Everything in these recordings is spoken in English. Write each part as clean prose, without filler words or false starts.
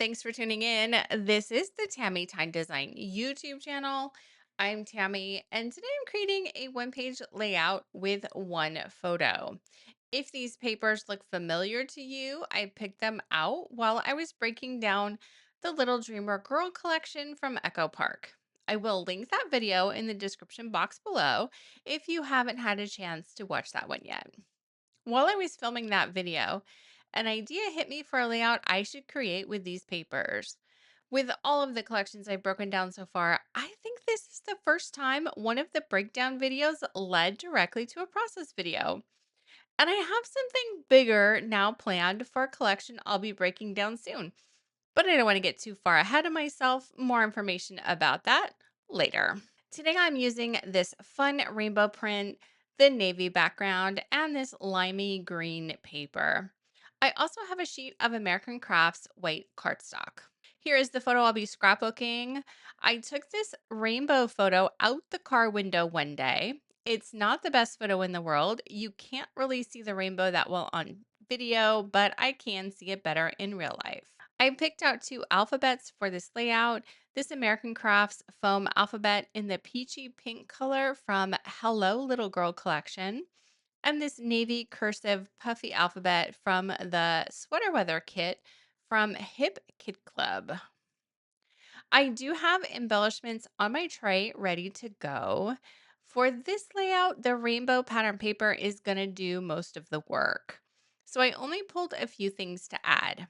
Thanks for tuning in. This is the Tammy Tine Design YouTube channel. I'm Tammy, and today I'm creating a one-page layout with one photo. If these papers look familiar to you, I picked them out while I was breaking down the Little Dreamer Girl collection from Echo Park. I will link that video in the description box below if you haven't had a chance to watch that one yet. While I was filming that video, an idea hit me for a layout I should create with these papers. With all of the collections I've broken down so far, I think this is the first time one of the breakdown videos led directly to a process video. And I have something bigger now planned for a collection I'll be breaking down soon. But I don't want to get too far ahead of myself. More information about that later. Today I'm using this fun rainbow print, the navy background, and this limey green paper. I also have a sheet of American Crafts white cardstock. Here is the photo I'll be scrapbooking. I took this rainbow photo out the car window one day. It's not the best photo in the world. You can't really see the rainbow that well on video, but I can see it better in real life. I picked out two alphabets for this layout, this American Crafts foam alphabet in the peachy pink color from Hello Little Girl collection, and this navy cursive puffy alphabet from the sweater weather kit from Hip Kid Club. I do have embellishments on my tray ready to go. For this layout, the rainbow pattern paper is going to do most of the work. So I only pulled a few things to add.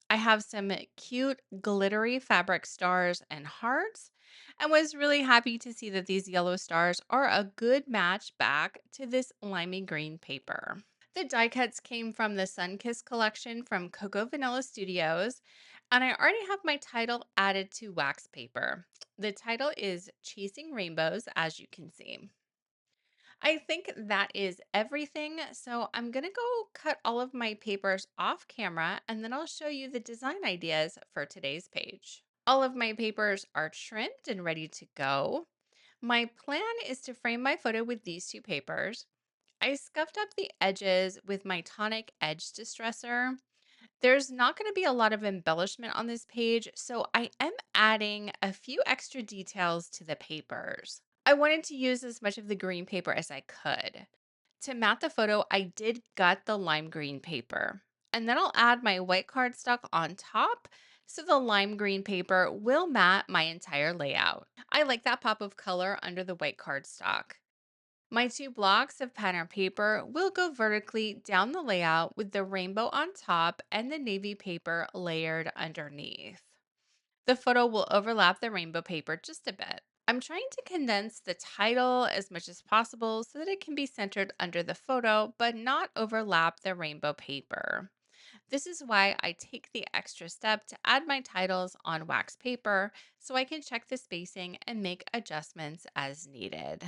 I have some cute glittery fabric stars and hearts, and was really happy to see that these yellow stars are a good match back to this limey green paper. The die cuts came from the Sunkiss collection from Cocoa Vanilla Studios, and I already have my title added to wax paper. The title is Chasing Rainbows, as you can see. I think that is everything. So I'm going to go cut all of my papers off camera and then I'll show you the design ideas for today's page. All of my papers are trimmed and ready to go. My plan is to frame my photo with these two papers. I scuffed up the edges with my tonic edge distressor. There's not going to be a lot of embellishment on this page, so I am adding a few extra details to the papers. I wanted to use as much of the green paper as I could. To mat the photo, I did gut the lime green paper. And then I'll add my white cardstock on top so the lime green paper will mat my entire layout. I like that pop of color under the white cardstock. My two blocks of pattern paper will go vertically down the layout with the rainbow on top and the navy paper layered underneath. The photo will overlap the rainbow paper just a bit. I'm trying to condense the title as much as possible so that it can be centered under the photo but not overlap the rainbow paper. This is why I take the extra step to add my titles on wax paper so I can check the spacing and make adjustments as needed.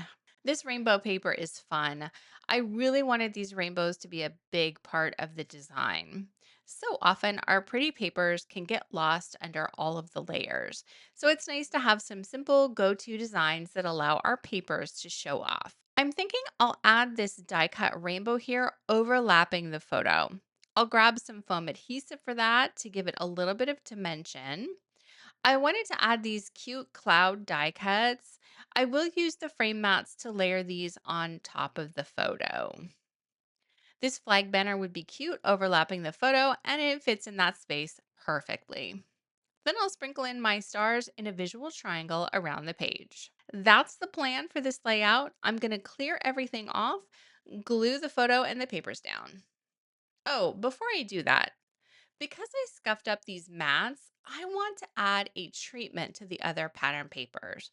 This rainbow paper is fun. I really wanted these rainbows to be a big part of the design. So often, our pretty papers can get lost under all of the layers. So it's nice to have some simple go to designs that allow our papers to show off. I'm thinking I'll add this die cut rainbow here overlapping the photo. I'll grab some foam adhesive for that to give it a little bit of dimension. I wanted to add these cute cloud die cuts. I will use the frame mats to layer these on top of the photo. This flag banner would be cute overlapping the photo and it fits in that space perfectly. Then I'll sprinkle in my stars in a visual triangle around the page. That's the plan for this layout. I'm going to clear everything off, glue the photo and the papers down. Oh, before I do that, because I scuffed up these mats, I want to add a treatment to the other pattern papers.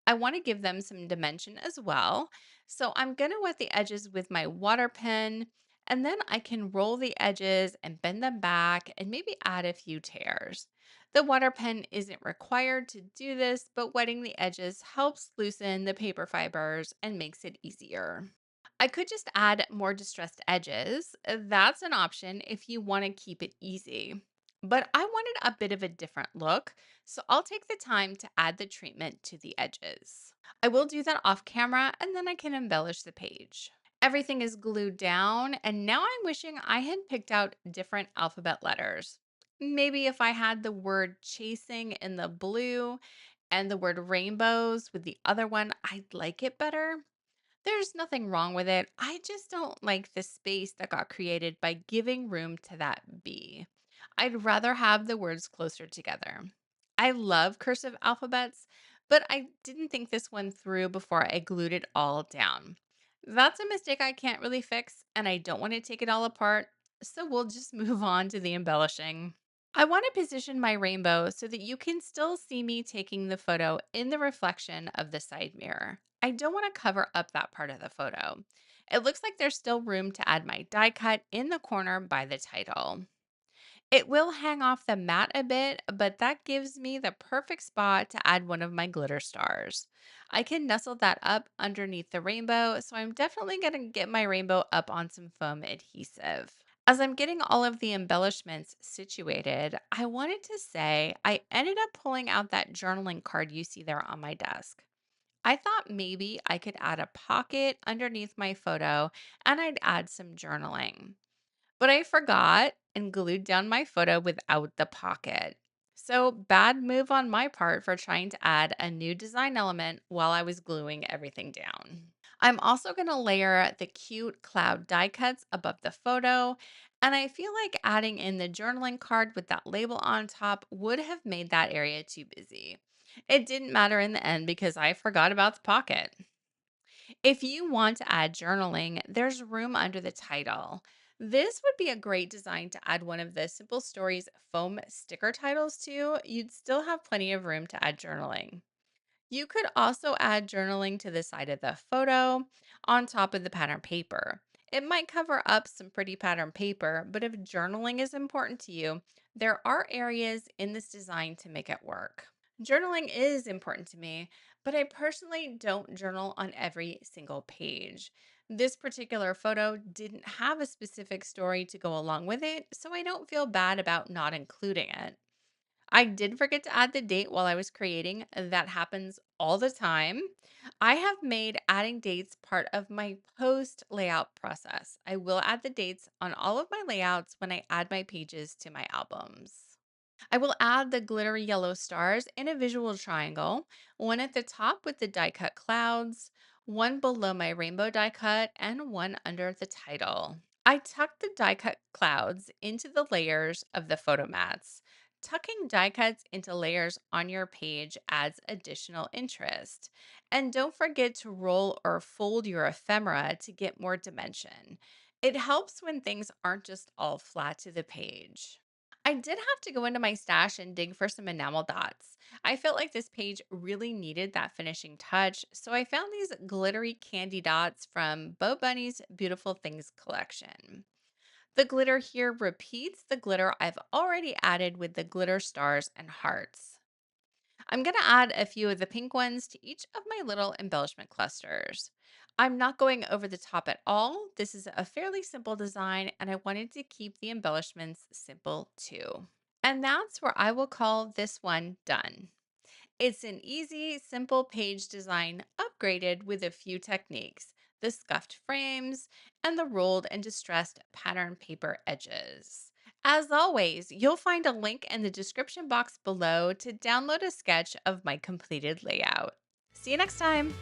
I want to give them some dimension as well. So I'm going to wet the edges with my water pen and then I can roll the edges and bend them back and maybe add a few tears. The water pen isn't required to do this, but wetting the edges helps loosen the paper fibers and makes it easier. I could just add more distressed edges. That's an option if you want to keep it easy. But I wanted a bit of a different look, so I'll take the time to add the treatment to the edges. I will do that off camera and then I can embellish the page. Everything is glued down, and now I'm wishing I had picked out different alphabet letters. Maybe if I had the word chasing in the blue and the word rainbows with the other one, I'd like it better. There's nothing wrong with it. I just don't like the space that got created by giving room to that B. I'd rather have the words closer together. I love cursive alphabets, but I didn't think this one through before I glued it all down. That's a mistake I can't really fix, and I don't want to take it all apart, so we'll just move on to the embellishing. I want to position my rainbow so that you can still see me taking the photo in the reflection of the side mirror. I don't want to cover up that part of the photo. It looks like there's still room to add my die cut in the corner by the title. It will hang off the mat a bit, but that gives me the perfect spot to add one of my glitter stars. I can nestle that up underneath the rainbow, so I'm definitely going to get my rainbow up on some foam adhesive. As I'm getting all of the embellishments situated, I wanted to say I ended up pulling out that journaling card you see there on my desk. I thought maybe I could add a pocket underneath my photo and I'd add some journaling. But I forgot and glued down my photo without the pocket. So, bad move on my part for trying to add a new design element while I was gluing everything down. I'm also going to layer the cute cloud die cuts above the photo. And I feel like adding in the journaling card with that label on top would have made that area too busy. It didn't matter in the end because I forgot about the pocket. If you want to add journaling, there's room under the title. This would be a great design to add one of the Simple Stories foam sticker titles to. You'd still have plenty of room to add journaling. You could also add journaling to the side of the photo on top of the pattern paper. It might cover up some pretty pattern paper, but if journaling is important to you, there are areas in this design to make it work. Journaling is important to me, but I personally don't journal on every single page. This particular photo didn't have a specific story to go along with it, so I don't feel bad about not including it. I did forget to add the date while I was creating. That happens all the time. I have made adding dates part of my post layout process. I will add the dates on all of my layouts when I add my pages to my albums. I will add the glittery yellow stars in a visual triangle, one at the top with the die cut clouds, one below my rainbow die cut, and one under the title. I tucked the die cut clouds into the layers of the photo mats. Tucking die cuts into layers on your page adds additional interest. And don't forget to roll or fold your ephemera to get more dimension. It helps when things aren't just all flat to the page. I did have to go into my stash and dig for some enamel dots. I felt like this page really needed that finishing touch, so I found these glittery candy dots from Bo Bunny's Beautiful Things collection. The glitter here repeats the glitter I've already added with the glitter stars and hearts. I'm going to add a few of the pink ones to each of my little embellishment clusters. I'm not going over the top at all. This is a fairly simple design, and I wanted to keep the embellishments simple too. And that's where I will call this one done. It's an easy, simple page design upgraded with a few techniques, the scuffed frames and the rolled and distressed pattern paper edges. As always, you'll find a link in the description box below to download a sketch of my completed layout. See you next time.